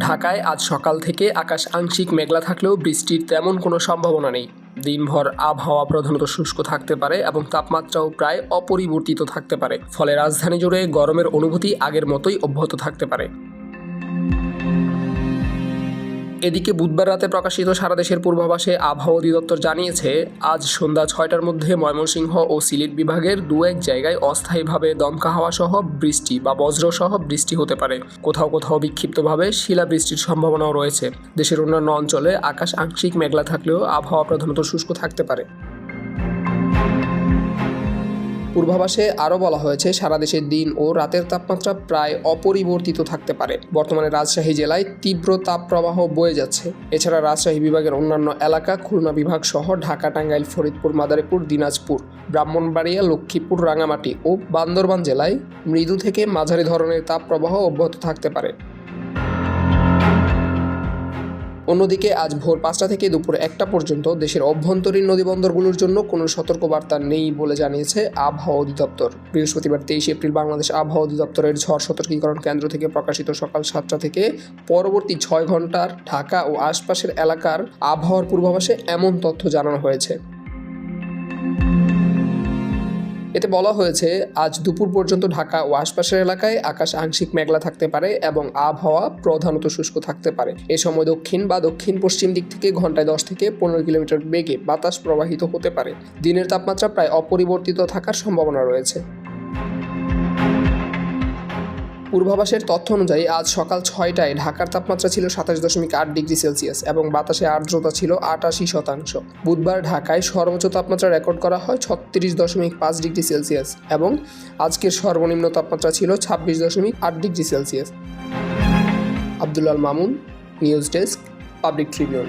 ঢাকায় আজ সকাল থেকে আকাশ আংশিক মেঘলা থাকলেও বৃষ্টির তেমন কোনো সম্ভাবনা নেই। দিনভর আবহাওয়া প্রধানত শুষ্ক থাকতে পারে এবং তাপমাত্রাও প্রায় অপরিবর্তিত থাকতে পারে। ফলে রাজধানী জুড়ে গরমের অনুভূতি আগের মতোই অব্যাহত থাকতে পারে। এদিকে বুধবার রাতে প্রকাশিত সারা দেশের পূর্বাভাসে আবহাওয়া অধিদপ্তর জানিয়েছে, আজ সন্ধ্যা 6টার মধ্যে ময়মনসিংহ ও সিলেট বিভাগের দু-এক জায়গায় অস্থায়ীভাবে দমকা হাওয়া সহ বৃষ্টি বা বজ্রসহ বৃষ্টি হতে পারে। কোথাও কোথাও বিক্ষিপ্তভাবে শিলাবৃষ্টির সম্ভাবনাও রয়েছে। দেশের অন্যান্য অঞ্চলে আকাশ আংশিক মেঘলা থাকলেও আবহাওয়া প্রধানত শুষ্ক থাকতে পারে। পূর্বাভাসে আরও বলা হয়েছে, সারা দেশের দিন ও রাতের তাপমাত্রা প্রায় অপরিবর্তিত থাকতে পারে। বর্তমানে রাজশাহী জেলায় তীব্র তাপপ্রবাহ বয়ে যাচ্ছে। এছাড়া রাজশাহী বিভাগের অন্যান্য এলাকা, খুলনা বিভাগ সহ ঢাকা, টাঙ্গাইল, ফরিদপুর, মাদারীপুর, দিনাজপুর, ব্রাহ্মণবাড়িয়া, লক্ষ্মীপুর, রাঙামাটি ও বান্দরবান জেলায় মৃদু থেকে মাঝারি ধরনের তাপপ্রবাহ অব্যাহত থাকতে পারে। অন্যদিকে আজ ভোর 5টা থেকে দুপুর 1টা পর্যন্ত দেশের অভ্যন্তরীণ নদীবন্দরগুলোর জন্য কোনো সতর্কবার্তা নেই বলে জানিয়েছে আবহাওয়া অধিদপ্তর। বৃহস্পতিবার 23 এপ্রিল বাংলাদেশ আবহাওয়া অধিদপ্তরের ঝড় সতর্কীকরণ কেন্দ্র থেকে প্রকাশিত সকাল 7টা থেকে পরবর্তী 6 ঘন্টার ঢাকা ও আশপাশের এলাকার আবহাওয়ার পূর্বাভাসে এমন তথ্য জানানো হয়েছে। এতে বলা হয়েছে, আজ দুপুর পর্যন্ত ঢাকা ও আশপাশের এলাকায় আকাশ আংশিক মেঘলা থাকতে পারে এবং আবহাওয়া প্রধানত শুষ্ক থাকতে পারে। এ সময় দক্ষিণ বা দক্ষিণ পশ্চিম দিক থেকে ঘন্টায় 10 থেকে 15 কিলোমিটার বেগে বাতাস প্রবাহিত হতে পারে। দিনের তাপমাত্রা প্রায় অপরিবর্তিত থাকার সম্ভাবনা রয়েছে। পূর্বাভাসের তথ্য অনুযায়ী আজ সকাল 6টায় ঢাকার তাপমাত্রা ছিল 27.8 ডিগ্রি সেলসিয়াস এবং বাতাসে আর্দ্রতা ছিল 88%। বুধবার ঢাকায় সর্বোচ্চ তাপমাত্রা রেকর্ড করা হয় 36.5 ডিগ্রি সেলসিয়াস এবং আজকের সর্বনিম্ন তাপমাত্রা ছিল 26.8 degree Celsius. Abdul Al Mamun, news desk, Public Tribune.